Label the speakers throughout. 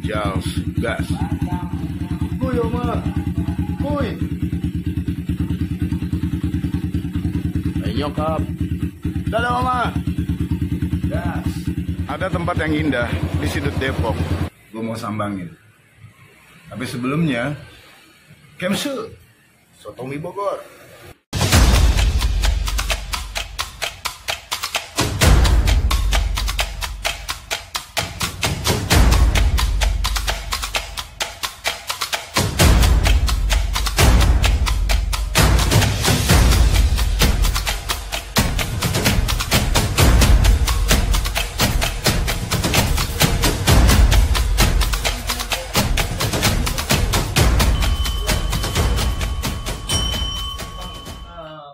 Speaker 1: Charles gas.
Speaker 2: Kuy Oma, kuy.
Speaker 1: Ayo kap. Dadah Oma. Gas. Ada tempat yang indah di sudut Depok. Gue mau sambangin. Tapi sebelumnya, Kemsu, soto mie Bogor.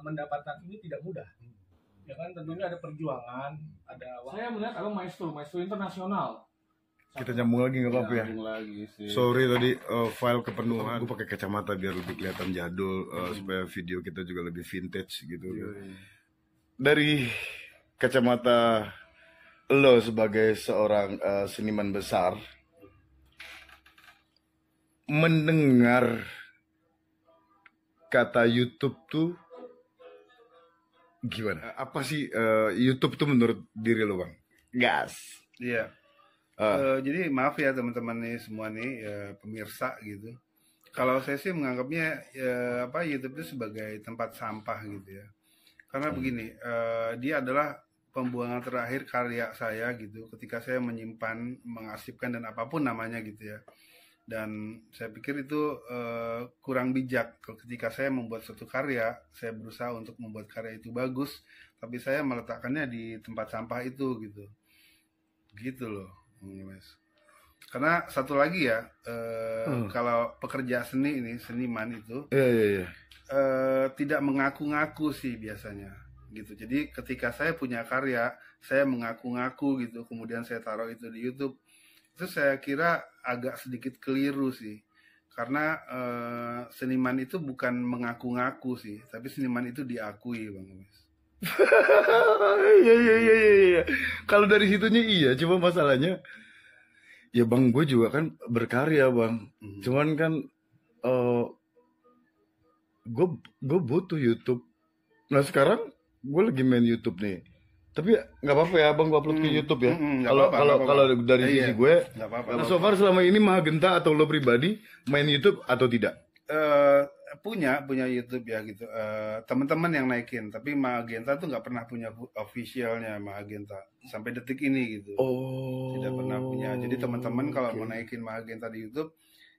Speaker 3: Mendapatkan ini tidak mudah, ya kan, tentunya ada perjuangan, ada. Saya melihat abang maestro internasional.
Speaker 1: Kita nyambung lagi nggak apa-apa ya?
Speaker 3: Lagi sih.
Speaker 1: Sorry tadi file kepenuhan. Gue pakai kacamata biar lebih kelihatan jadul, supaya video kita juga lebih vintage gitu. Dari kacamata lo sebagai seorang seniman besar, mendengar kata YouTube tuh gimana? Apa sih YouTube tuh menurut diri lo, Bang? Gas.
Speaker 2: Iya. Jadi maaf ya teman-teman nih semua nih pemirsa gitu. Kalau saya sih menganggapnya YouTube itu sebagai tempat sampah gitu ya. Karena begini, dia adalah pembuangan terakhir karya saya gitu. Ketika saya menyimpan, mengarsipkan dan apapun namanya gitu ya. Dan saya pikir itu kurang bijak ketika saya membuat suatu karya, saya berusaha untuk membuat karya itu bagus, tapi saya meletakkannya di tempat sampah itu gitu loh, Mas. Karena satu lagi ya, kalau pekerja seni ini, seniman itu tidak mengaku-ngaku sih biasanya gitu. Jadi ketika saya punya karya, saya mengaku-ngaku gitu, kemudian saya taruh itu di YouTube. Itu saya kira agak sedikit keliru sih, karena seniman itu bukan mengaku-ngaku sih, tapi seniman itu diakui, Bang Mas.
Speaker 1: Iya. Kalau dari situnya iya, cuma masalahnya, ya Bang, gue juga kan berkarya Bang. Cuman kan gue butuh YouTube. Nah sekarang gue lagi main YouTube nih. Tapi nggak apa-apa ya Bang, gue upload ke YouTube ya. Kalau dari sisi gue, nah, so far selama ini Mahagenta atau lo pribadi main YouTube atau tidak?
Speaker 2: Punya YouTube ya gitu. Teman-teman yang naikin, tapi Mahagenta tuh nggak pernah punya officialnya Mahagenta sampai detik ini gitu. Tidak pernah punya. Jadi teman-teman kalau mau naikin Mahagenta di YouTube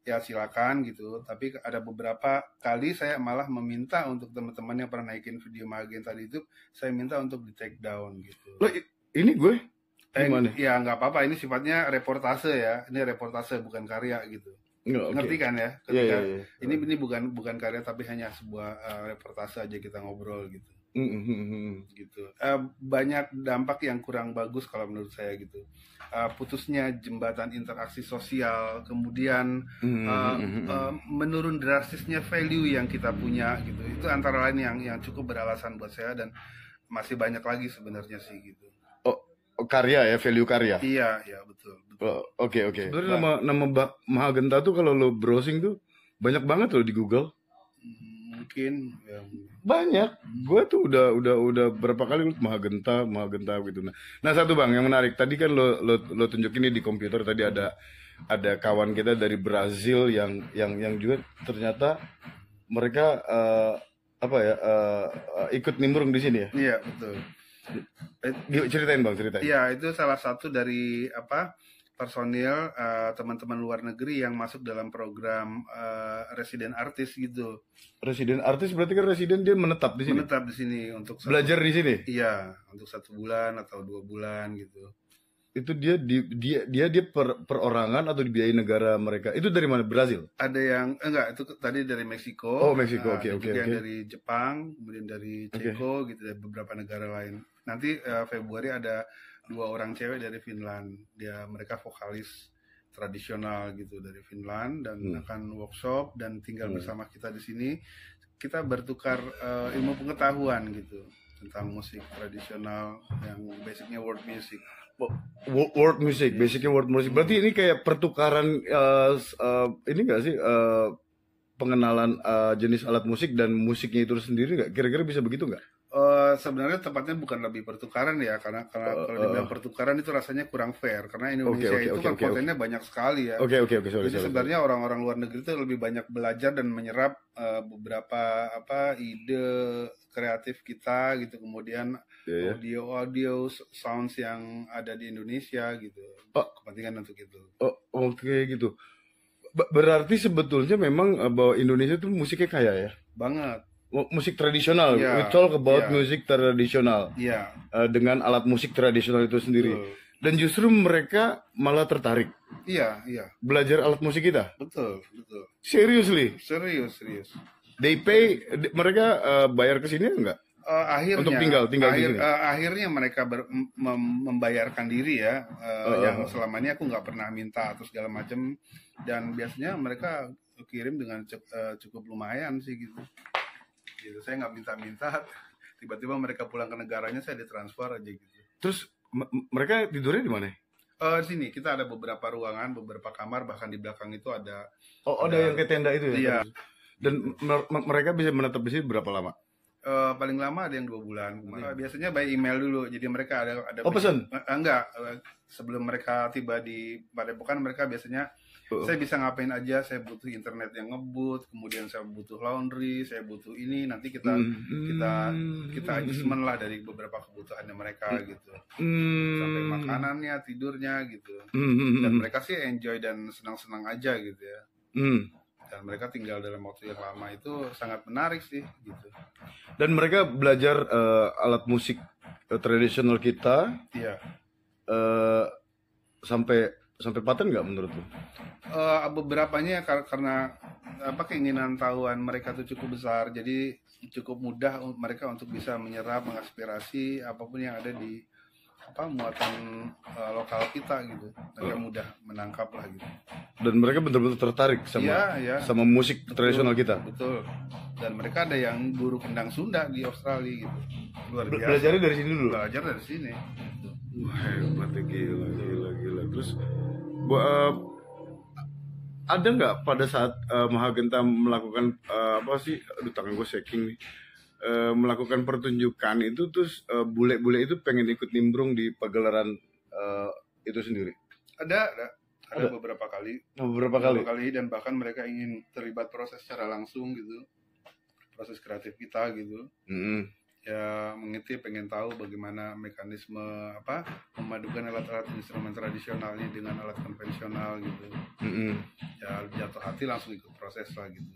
Speaker 2: ya silakan gitu. Tapi ada beberapa kali saya malah meminta untuk teman-teman yang pernah naikin video Mahagenta di YouTube, saya minta untuk di take down gitu.
Speaker 1: Loh, ini gue gimana?
Speaker 2: Ya nggak apa-apa, ini sifatnya reportase ya. Ini reportase bukan karya gitu. Ngerti kan ya? Ketika ini bukan karya tapi hanya sebuah reportase aja, kita ngobrol gitu. Gitu. Banyak dampak yang kurang bagus kalau menurut saya gitu. Putusnya jembatan interaksi sosial, kemudian menurun drastisnya value yang kita punya gitu. Itu antara lain yang cukup beralasan buat saya, dan masih banyak lagi sebenarnya sih gitu.
Speaker 1: Karya ya, value karya.
Speaker 2: Iya betul.
Speaker 1: Oke. Sebenarnya nama Mahagenta tuh kalau lo browsing tuh banyak banget lo di Google.
Speaker 2: Mungkin ya.
Speaker 1: Banyak. Gue tuh udah berapa kali Mahagenta gitu. Nah satu Bang yang menarik tadi kan lo tunjukin ini di komputer tadi, ada kawan kita dari Brazil yang juga ternyata mereka ikut nimbrung di sini ya.
Speaker 2: Iya betul.
Speaker 1: Ceritain Bang.
Speaker 2: Iya, itu salah satu dari personil teman-teman luar negeri yang masuk dalam program resident artist gitu.
Speaker 1: Resident artist berarti kan dia menetap di sini.
Speaker 2: Menetap di sini untuk
Speaker 1: belajar di sini.
Speaker 2: Iya, untuk 1 bulan atau 2 bulan gitu.
Speaker 1: Itu dia perorangan atau dibiayai negara mereka? Itu dari mana? Brazil?
Speaker 2: Ada yang itu tadi dari Meksiko.
Speaker 1: Oh, Meksiko. Oke.
Speaker 2: Yang dari Jepang, kemudian dari Ceko gitu, dari beberapa negara lain. Nanti Februari ada 2 orang cewek dari Finland. Mereka vokalis tradisional gitu dari Finland, dan akan workshop dan tinggal bersama kita di sini. Kita bertukar ilmu pengetahuan gitu tentang musik tradisional yang basicnya world music.
Speaker 1: world music, basicnya world music. Berarti ini kayak pertukaran ini nggak sih pengenalan jenis alat musik dan musiknya itu sendiri nggak? Kira-kira bisa begitu nggak?
Speaker 2: Sebenarnya tepatnya bukan lebih pertukaran ya, karena kalau dibilang pertukaran itu rasanya kurang fair, karena Indonesia itu kan kontennya banyak sekali ya.
Speaker 1: Sorry,
Speaker 2: Jadi sebenarnya orang-orang luar negeri itu lebih banyak belajar dan menyerap beberapa ide kreatif kita gitu, kemudian audio sounds yang ada di Indonesia gitu, kepentingan untuk itu.
Speaker 1: Gitu. Berarti sebetulnya memang bahwa Indonesia tuh musiknya kaya ya?
Speaker 2: Banget.
Speaker 1: Musik tradisional, we talk about musik tradisional, dengan alat musik tradisional itu sendiri, dan justru mereka malah tertarik, belajar alat musik kita.
Speaker 2: Betul.
Speaker 1: Seriously?
Speaker 2: Serius.
Speaker 1: They pay, mereka bayar ke sini enggak?
Speaker 2: Akhirnya
Speaker 1: untuk tinggal di sini.
Speaker 2: Akhirnya mereka membayarkan diri ya, yang selama ini aku nggak pernah minta atau segala macam, dan biasanya mereka kirim dengan cukup lumayan sih gitu. Saya nggak minta-minta, tiba-tiba mereka pulang ke negaranya, saya ditransfer aja gitu.
Speaker 1: Terus mereka tidurnya di mana?
Speaker 2: Di sini kita ada beberapa ruangan, beberapa kamar, bahkan di belakang itu ada.
Speaker 1: Ada yang kayak tenda itu ya?
Speaker 2: Iya.
Speaker 1: Dan mereka bisa menetap di sini berapa lama?
Speaker 2: Paling lama ada yang 2 bulan. Biasanya by email dulu, jadi mereka ada
Speaker 1: pesan?
Speaker 2: Enggak, sebelum mereka tiba di Padepokan, mereka biasanya saya bisa ngapain aja, saya butuh internet yang ngebut, kemudian saya butuh laundry, saya butuh ini, nanti kita adjustment lah dari beberapa kebutuhannya mereka gitu, sampai makanannya, tidurnya gitu, dan mereka sih enjoy dan senang-senang aja gitu ya. Dan mereka tinggal dalam waktu yang lama, itu sangat menarik sih gitu.
Speaker 1: Dan mereka belajar alat musik tradisional kita.
Speaker 2: Iya.
Speaker 1: Sampai paten nggak menurut lu?
Speaker 2: Beberapanya karena keinginan tahuan mereka tuh cukup besar, jadi cukup mudah mereka untuk bisa menyerap, mengaspirasi apapun yang ada di muatan lokal kita gitu. Mereka mudah menangkap lah gitu.
Speaker 1: Dan mereka benar-benar tertarik sama musik tradisional kita.
Speaker 2: Betul. Dan mereka ada yang guru kendang Sunda di Australia gitu. Luar biasa.
Speaker 1: Belajarnya dari sini dulu.
Speaker 2: Belajar dari sini.
Speaker 1: Wah, hebat, gila. Terus ada nggak pada saat Mahagenta melakukan tangan gue shaking nih, melakukan pertunjukan itu, terus bule-bule itu pengen ikut nimbrung di pagelaran itu sendiri?
Speaker 2: Ada beberapa kali. Dan bahkan mereka ingin terlibat proses secara langsung gitu, proses kreatif kita gitu. Ya mengintip, pengen tahu bagaimana mekanisme memadukan alat-alat instrumen tradisional ini dengan alat konvensional gitu. Ya jatuh hati langsung ikut proses lah gitu.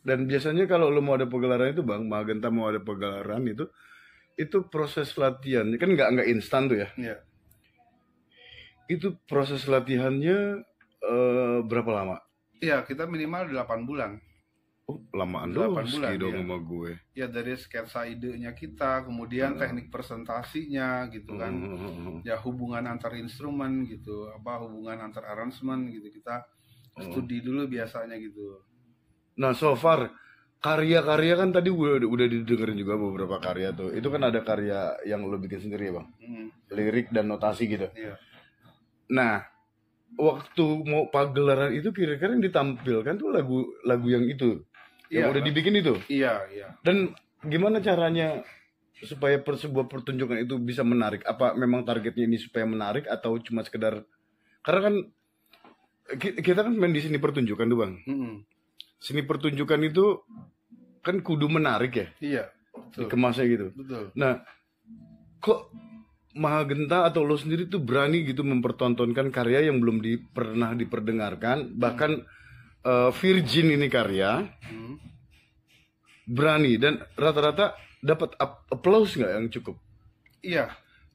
Speaker 1: Dan biasanya kalau lo mau ada pagelaran itu Bang, Mahagenta mau ada pagelaran itu proses latihan kan nggak instan tuh ya.
Speaker 2: Iya.
Speaker 1: Itu proses latihannya berapa lama?
Speaker 2: Iya, kita minimal 8 bulan.
Speaker 1: Lamaan dong sama gue.
Speaker 2: Ya dari sketsa idenya kita, kemudian teknik presentasinya gitu kan. Ya hubungan antar instrumen gitu, hubungan antar arrangement gitu, kita studi dulu biasanya gitu.
Speaker 1: Nah, so far karya-karya kan tadi udah didengerin juga beberapa karya tuh. Itu kan ada karya yang lo bikin sendiri ya Bang? Lirik dan notasi gitu.
Speaker 2: Iya.
Speaker 1: Nah, waktu mau pagelaran itu kira-kira yang ditampilkan tuh lagu yang itu yang udah dibikin itu.
Speaker 2: Iya.
Speaker 1: Dan gimana caranya supaya sebuah pertunjukan itu bisa menarik? Apa memang targetnya ini supaya menarik atau cuma sekedar, karena kan kita kan main di sini pertunjukan tuh Bang. Sini pertunjukan itu kan kudu menarik ya.
Speaker 2: Iya, betul.
Speaker 1: Dikemasnya gitu.
Speaker 2: Betul.
Speaker 1: Nah, kok Mahagenta atau lo sendiri tuh berani gitu mempertontonkan karya yang belum pernah diperdengarkan, bahkan virgin ini karya, berani, dan rata-rata dapat applause nggak yang cukup?
Speaker 2: Iya,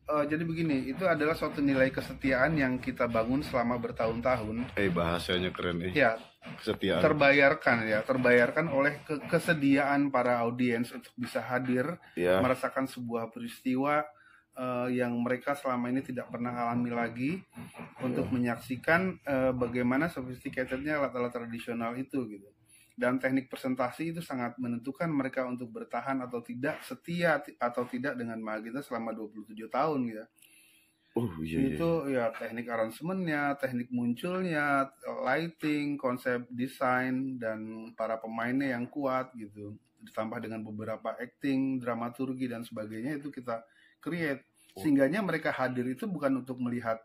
Speaker 2: jadi begini, itu adalah suatu nilai kesetiaan yang kita bangun selama bertahun-tahun.
Speaker 1: Bahasanya keren nih.
Speaker 2: Ya,
Speaker 1: kesetiaan.
Speaker 2: Terbayarkan oleh kesediaan para audiens untuk bisa hadir, merasakan sebuah peristiwa yang mereka selama ini tidak pernah alami lagi, untuk menyaksikan bagaimana sophisticatednya alat-alat tradisional itu gitu. Dan teknik presentasi itu sangat menentukan mereka untuk bertahan atau tidak, setia atau tidak dengan Mahagenta selama 27 tahun gitu.
Speaker 1: Oh iya.
Speaker 2: Itu ya teknik aransemennya, teknik munculnya, lighting, konsep desain, dan para pemainnya yang kuat gitu. Ditambah dengan beberapa acting, dramaturgi dan sebagainya itu kita create. Sehingganya mereka hadir itu bukan untuk melihat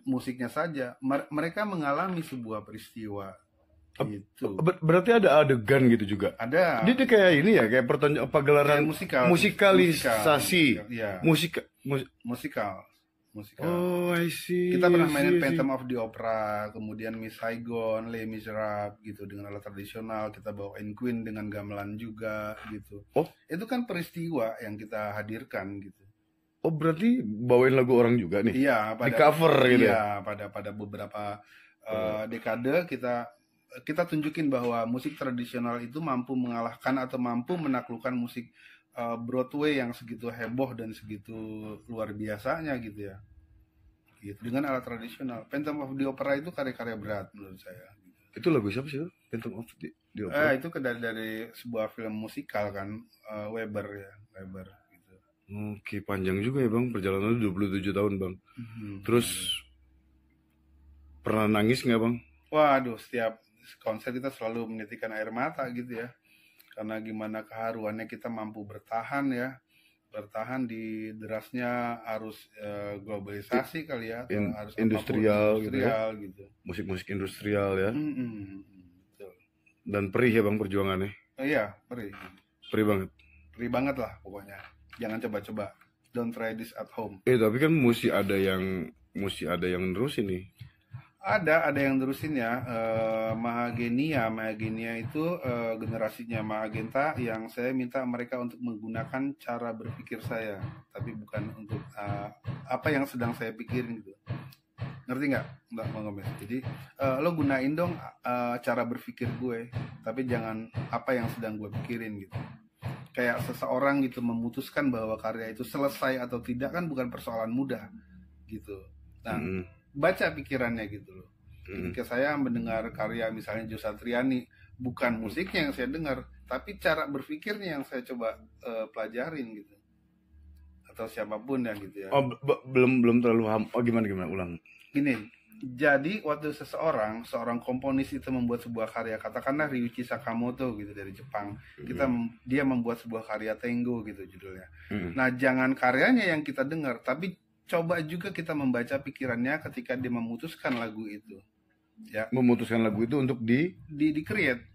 Speaker 2: musiknya saja. Mereka mengalami sebuah peristiwa. Gitu.
Speaker 1: Berarti ada adegan gitu juga.
Speaker 2: Ada.
Speaker 1: Dia kayak ini ya, kayak pagelaran musikalisasi.
Speaker 2: Ya. Musikal.
Speaker 1: Oh, I see.
Speaker 2: Kita pernah mainin Phantom of the Opera, kemudian Miss Saigon, Les Miserables gitu dengan alat tradisional. Kita bawain Queen dengan gamelan juga gitu.
Speaker 1: Oh,
Speaker 2: itu kan peristiwa yang kita hadirkan gitu.
Speaker 1: Oh, berarti bawain lagu orang juga nih?
Speaker 2: Iya,
Speaker 1: di cover gitu.
Speaker 2: Iya, pada beberapa dekade kita tunjukin bahwa musik tradisional itu mampu mengalahkan atau mampu menaklukkan musik Broadway yang segitu heboh dan segitu luar biasanya gitu ya. Gitu dengan alat tradisional. Phantom of the Opera itu karya-karya berat menurut saya.
Speaker 1: Itu lagu siapa sih? Phantom of the Opera.
Speaker 2: Itu dari sebuah film musikal kan, Weber gitu.
Speaker 1: Oke, panjang juga ya, Bang. Perjalanan 27 tahun, Bang. Terus pernah nangis nggak, Bang?
Speaker 2: Waduh, setiap konser kita selalu menitikkan air mata gitu ya. Karena gimana keharuannya kita mampu bertahan di derasnya arus globalisasi kali ya, arus
Speaker 1: industrial gitu, musik-musik industrial ya.
Speaker 2: Betul.
Speaker 1: Dan perih ya Bang perjuangannya.
Speaker 2: Iya, perih banget lah pokoknya. Jangan coba-coba, don't try this at home.
Speaker 1: Tapi kan mesti ada yang nerusin nih.
Speaker 2: Ada yang terusin ya. Mahagenia itu generasinya Mahagenta yang saya minta mereka untuk menggunakan cara berpikir saya, tapi bukan untuk apa yang sedang saya pikirin gitu. Ngerti nggak Bang Gomez? Jadi lo gunain dong cara berpikir gue, tapi jangan apa yang sedang gue pikirin gitu. Kayak seseorang gitu memutuskan bahwa karya itu selesai atau tidak kan bukan persoalan mudah gitu. Nah, baca pikirannya gitu loh. Ketika saya mendengar karya misalnya Jo Satriani, bukan musiknya yang saya dengar, tapi cara berpikirnya yang saya coba pelajarin gitu. Atau siapapun ya gitu ya.
Speaker 1: Oh, belum terlalu paham. Oh, gimana ulang.
Speaker 2: Gini, jadi waktu seorang komponis itu membuat sebuah karya, katakanlah Ryuichi Sakamoto gitu dari Jepang, dia membuat sebuah karya tango gitu judulnya. Nah, jangan karyanya yang kita dengar, tapi coba juga kita membaca pikirannya ketika dia memutuskan lagu itu. Ya.
Speaker 1: Memutuskan lagu itu untuk
Speaker 2: di-create,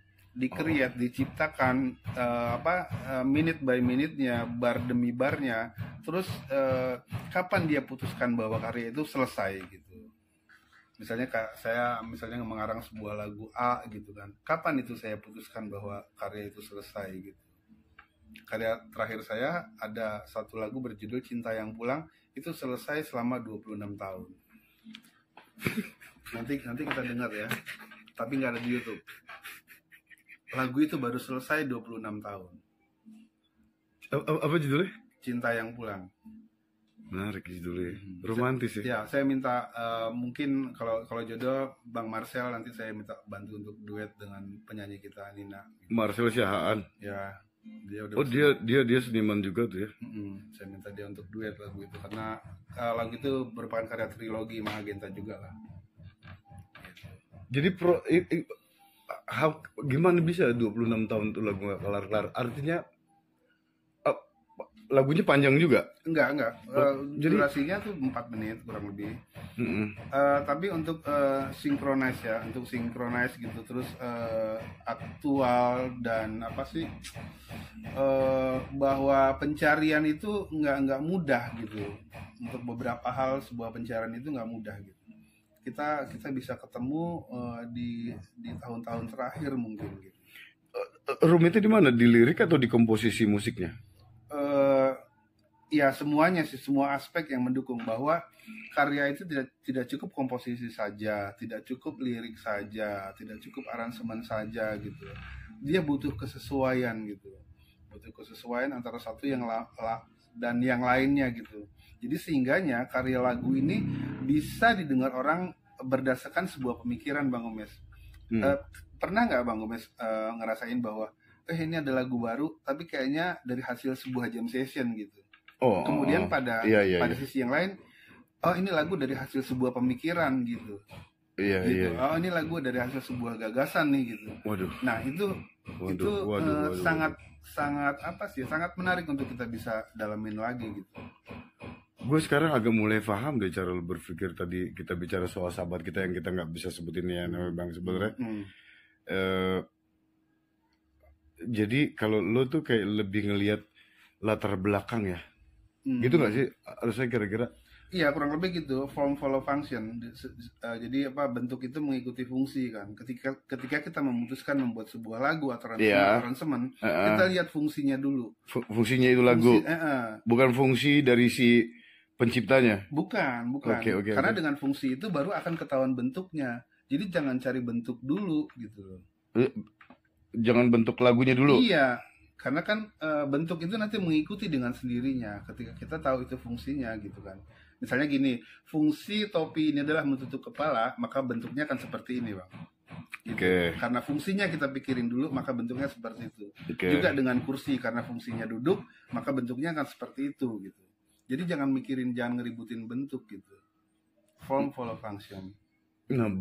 Speaker 2: diciptakan minute by minute-nya, bar demi barnya. Terus kapan dia putuskan bahwa karya itu selesai gitu. Misalnya saya mengarang sebuah lagu A gitu kan. Kapan itu saya putuskan bahwa karya itu selesai gitu. Karya terakhir saya ada satu lagu berjudul Cinta Yang Pulang, itu selesai selama 26 tahun. Nanti kita dengar ya. Tapi nggak ada di YouTube. Lagu itu baru selesai 26 tahun.
Speaker 1: Apa judulnya?
Speaker 2: Cinta Yang Pulang.
Speaker 1: Menarik judulnya. Romantis ya.
Speaker 2: Ya, saya minta mungkin kalau jodoh Bang Marcel nanti saya minta bantu untuk duet dengan penyanyi kita Nina.
Speaker 1: Marcel Siahaan.
Speaker 2: Ya. Dia
Speaker 1: seniman juga tuh ya.
Speaker 2: Saya minta dia untuk duet lagu itu karena lagu itu merupakan karya trilogi Mahagenta juga lah.
Speaker 1: Jadi gimana bisa 26 tahun tuh lagu gak kelar-kelar? Artinya lagunya panjang juga?
Speaker 2: Enggak. Durasinya tuh 4 menit kurang lebih. Tapi untuk synchronize gitu, terus aktual dan bahwa pencarian itu nggak mudah gitu. Untuk beberapa hal sebuah pencarian itu nggak mudah gitu. Kita bisa ketemu di tahun-tahun terakhir mungkin gitu.
Speaker 1: Rumitnya di mana? Di lirik atau di komposisi musiknya?
Speaker 2: Ya semuanya sih, semua aspek yang mendukung bahwa karya itu tidak cukup komposisi saja, tidak cukup lirik saja, tidak cukup aransemen saja gitu. Dia butuh kesesuaian gitu, butuh kesesuaian antara satu dan yang lainnya gitu. Jadi sehingganya karya lagu ini bisa didengar orang berdasarkan sebuah pemikiran, Bang Gomez. Pernah nggak Bang Gomez ngerasain bahwa ini ada lagu baru, tapi kayaknya dari hasil sebuah jam session gitu. Kemudian pada sisi yang lain, oh ini lagu dari hasil sebuah pemikiran gitu.
Speaker 1: Iya,
Speaker 2: Gitu.
Speaker 1: iya.
Speaker 2: Oh ini lagu dari hasil sebuah gagasan nih gitu.
Speaker 1: Waduh.
Speaker 2: Nah itu
Speaker 1: Waduh.
Speaker 2: sangat apa sih? Sangat menarik untuk kita bisa dalamin lagi gitu.
Speaker 1: Gue sekarang agak mulai paham deh cara lu berpikir. Tadi kita bicara soal sahabat kita yang kita nggak bisa sebutin ya namanya Bang sebenarnya. Eh, jadi kalau lo tuh kayak lebih ngelihat latar belakang ya, gitu nggak sih? Harusnya kira-kira.
Speaker 2: Iya kurang lebih gitu, form follow function. Jadi apa bentuk itu mengikuti fungsi kan. Ketika kita memutuskan membuat sebuah lagu atau aransemen, kita lihat fungsinya dulu.
Speaker 1: Fungsinya itu lagu, bukan fungsi dari si penciptanya.
Speaker 2: Bukan.
Speaker 1: Oke.
Speaker 2: Karena dengan fungsi itu baru akan ketahuan bentuknya. Jadi jangan cari bentuk dulu gitu loh.
Speaker 1: Jangan bentuk lagunya dulu.
Speaker 2: Iya, karena kan bentuk itu nanti mengikuti dengan sendirinya ketika kita tahu itu fungsinya gitu kan. Misalnya gini, fungsi topi ini adalah menutup kepala, maka bentuknya akan seperti ini, Bang. Gitu. Karena fungsinya kita pikirin dulu, maka bentuknya seperti itu. Juga dengan kursi, karena fungsinya duduk, maka bentuknya akan seperti itu gitu. Jadi jangan ngeributin bentuk gitu. Form follow function.
Speaker 1: Nah,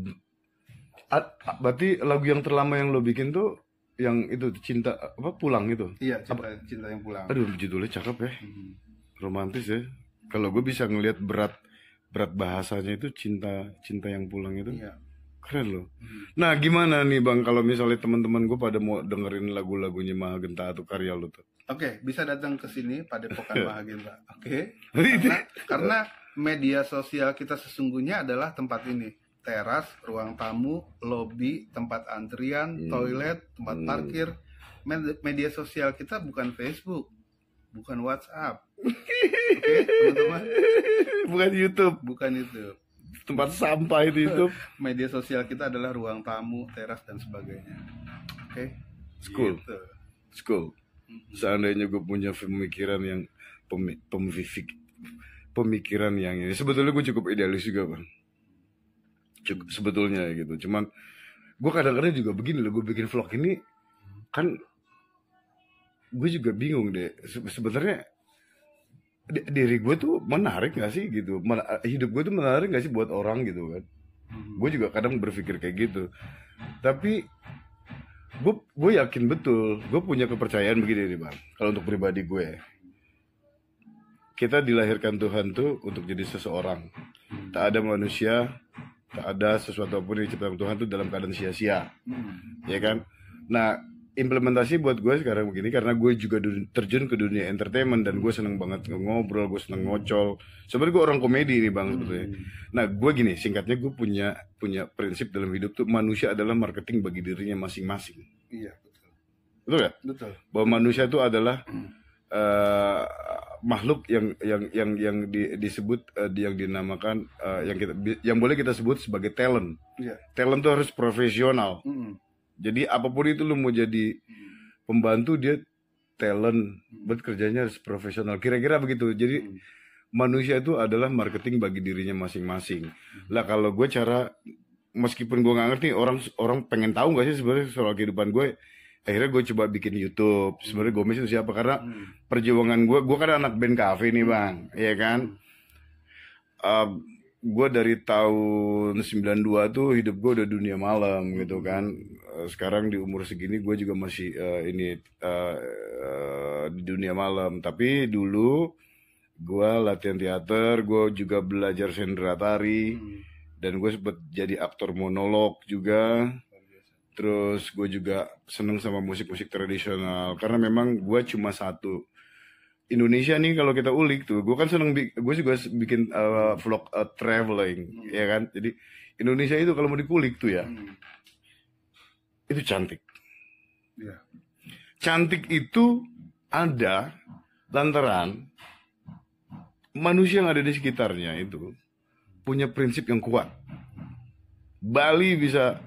Speaker 1: berarti lagu yang terlama yang lo bikin tuh yang itu cinta apa pulang itu?
Speaker 2: Iya, cinta yang pulang.
Speaker 1: Aduh, judulnya cakep ya. Romantis ya. Kalau gue bisa ngelihat berat bahasanya itu cinta yang pulang itu.
Speaker 2: Iya.
Speaker 1: Keren loh. Nah, gimana nih Bang kalau misalnya teman-teman gue pada mau dengerin lagu-lagunya Mahagenta atau karya lo tuh?
Speaker 2: Oke, bisa datang ke sini Padepokan Mahagenta. Oke. Karena media sosial kita sesungguhnya adalah tempat ini. Teras, ruang tamu, lobi, tempat antrian, toilet, tempat parkir. Media sosial kita bukan Facebook, bukan WhatsApp. Oke, teman-teman.
Speaker 1: Bukan YouTube.
Speaker 2: Bukan itu.
Speaker 1: Tempat sampah itu YouTube.
Speaker 2: Media sosial kita adalah ruang tamu, teras dan sebagainya. Oke.
Speaker 1: School.
Speaker 2: Gitu.
Speaker 1: School. Seandainya gue punya pemikiran yang pemikiran yang ini, sebetulnya gue cukup idealis juga Bang. Cukup sebetulnya gitu. Cuman gue kadang-kadang juga begini loh, gue bikin vlog ini kan gue juga bingung deh. Sebenarnya diri gue tuh menarik gak sih gitu, hidup gue tuh menarik gak sih buat orang gitu kan. Gue juga kadang berpikir kayak gitu. Tapi gue yakin betul, gue punya kepercayaan begini nih Bang. Kalau untuk pribadi gue, kita dilahirkan Tuhan tuh untuk jadi seseorang. Tak ada manusia, tak ada sesuatu pun yang diciptakan Tuhan tuh dalam keadaan sia-sia. Ya kan? Nah, implementasi buat gue sekarang begini karena gue juga terjun ke dunia entertainment dan gue seneng banget ngobrol, gue seneng ngocol. Sebenarnya gue orang komedi nih Bang sebetulnya. Nah, gue gini, singkatnya gue punya prinsip dalam hidup tuh manusia adalah marketing bagi dirinya masing-masing.
Speaker 2: Iya, betul.
Speaker 1: Betul ya?
Speaker 2: Betul.
Speaker 1: Bahwa manusia itu adalah makhluk yang disebut yang dinamakan yang boleh kita sebut sebagai talent.
Speaker 2: Iya.
Speaker 1: Talent itu harus profesional. Jadi apapun itu lu mau jadi pembantu, dia talent, buat kerjanya harus profesional. Kira-kira begitu. Jadi manusia itu adalah marketing bagi dirinya masing-masing. Lah kalau gue meskipun gue nggak ngerti orang pengen tahu nggak sih sebenarnya soal kehidupan gue, akhirnya gue coba bikin YouTube. Sebenarnya Gomez itu siapa? Karena perjuangan gue kan anak band cafe nih Bang, ya kan. Gue dari tahun 92 tuh hidup gue udah dunia malam gitu kan. Sekarang di umur segini gue juga masih di dunia malam. Tapi dulu gue latihan teater, gue juga belajar sendera tari, dan gue sempet jadi aktor monolog juga. Terus gue juga seneng sama musik-musik tradisional karena memang gue cuma satu. Indonesia nih kalau kita ulik tuh, gue kan seneng, gue juga bikin vlog traveling, ya kan. Jadi Indonesia itu kalau mau dikulik tuh ya, itu cantik.
Speaker 2: Yeah.
Speaker 1: Cantik itu ada lantaran manusia yang ada di sekitarnya itu punya prinsip yang kuat. Bali bisa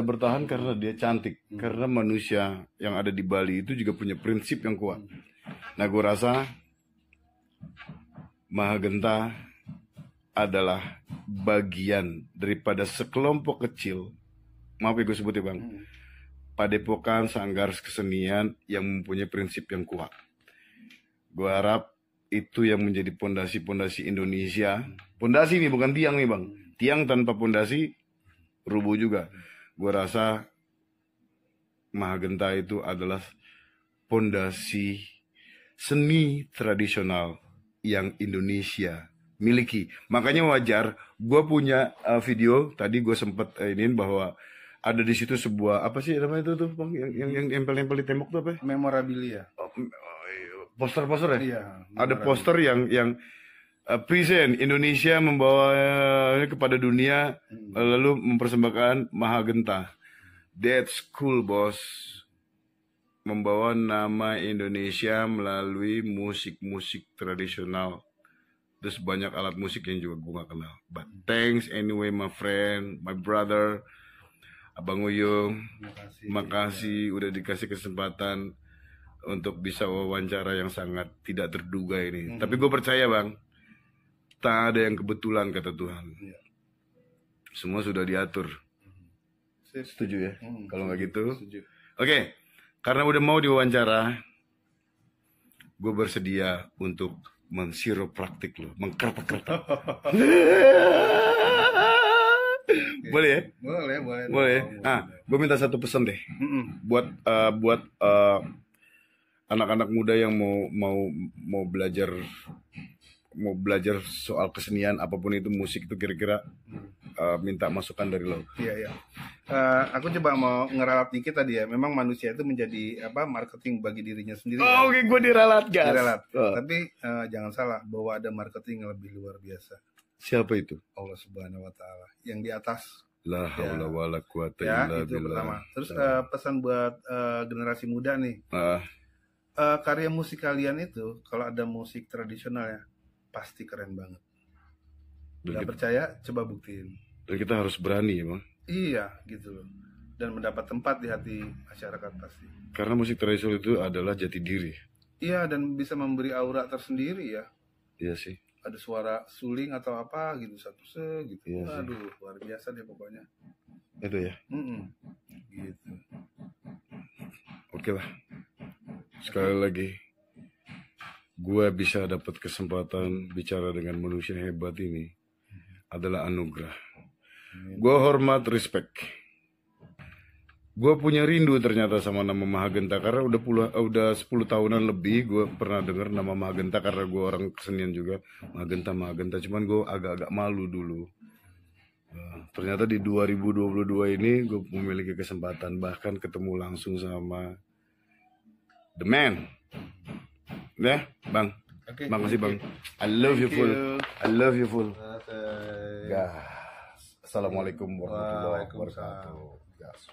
Speaker 1: bertahan karena dia cantik. Karena manusia yang ada di Bali itu juga punya prinsip yang kuat. Nah, gue rasa Mahagenta adalah bagian daripada sekelompok kecil, maaf ya gue sebut ya Bang, padepokan sanggar kesenian yang mempunyai prinsip yang kuat. Gue harap itu yang menjadi pondasi-pondasi Indonesia. Pondasi nih, bukan tiang nih bang. Tiang tanpa pondasi rubuh juga. Gue rasa Mahagenta itu adalah pondasi seni tradisional yang Indonesia miliki. Makanya wajar, gue punya video tadi gue sempet iniin bahwa ada di situ sebuah apa sih namanya itu tuh bang yang nempel-nempel di tembok tuh apa?
Speaker 2: Memorabilia.
Speaker 1: Poster-poster ya?
Speaker 2: Iya.
Speaker 1: Ada poster yang present Indonesia membawa kepada dunia lalu mempersembahkan Mahagenta. That's cool bos. Membawa nama Indonesia melalui musik-musik tradisional. Terus banyak alat musik yang juga gue gak kenal. But thanks anyway my friend, my brother, Abang Uyung. Makasih udah dikasih kesempatan untuk bisa wawancara yang sangat tidak terduga ini. Tapi gue percaya bang, tak ada yang kebetulan kata Tuhan. Semua sudah diatur. Setuju ya? Kalau nggak gitu, Oke. Karena udah mau diwawancara, gue bersedia untuk mensiropraktik lo, mengkertak-kertak. Boleh ya? Boleh. Ah, gue minta satu pesan deh. Buat anak-anak muda yang mau belajar soal kesenian apapun itu, musik itu, kira-kira minta masukan dari lo.
Speaker 2: Iya. Aku coba mau ngeralat dikit tadi ya. Memang manusia itu menjadi marketing bagi dirinya sendiri.
Speaker 1: Oh, oke, gue diralat gas.
Speaker 2: Tapi jangan salah bahwa ada marketing yang lebih luar biasa.
Speaker 1: Siapa itu?
Speaker 2: Allah Subhanahu Wa Taala yang di atas.
Speaker 1: La haula wala quwata
Speaker 2: Ya,
Speaker 1: illa
Speaker 2: itu
Speaker 1: billah.
Speaker 2: pertama. Terus pesan buat generasi muda nih. Karya musik kalian itu kalau ada musik tradisional ya pasti keren banget. Gak percaya? Coba buktiin.
Speaker 1: Dan kita harus berani ya bang.
Speaker 2: Iya gitu loh. Dan mendapat tempat di hati masyarakat pasti.
Speaker 1: Karena musik tradisional itu adalah jati diri.
Speaker 2: Iya, dan bisa memberi aura tersendiri ya.
Speaker 1: Iya sih.
Speaker 2: Ada suara suling atau apa gitu, satu gitu.
Speaker 1: Iya
Speaker 2: Aduh, luar biasa deh pokoknya.
Speaker 1: Itu ya.
Speaker 2: Gitu.
Speaker 1: Oke lah. Sekali lagi, gue bisa dapat kesempatan bicara dengan manusia hebat ini adalah anugerah. Gue hormat, respect. Gue punya rindu ternyata sama nama Mahagenta karena udah 10 tahunan lebih gue pernah dengar nama Mahagenta karena gue orang kesenian juga. Mahagenta, cuman gue agak-agak malu dulu. Ternyata di 2022 ini gue memiliki kesempatan bahkan ketemu langsung sama the man. Ya, Bang.
Speaker 2: Okay.
Speaker 1: Makasih Bang. I love you full. Gas. Assalamualaikum warahmatullahi wabarakatuh. Gas.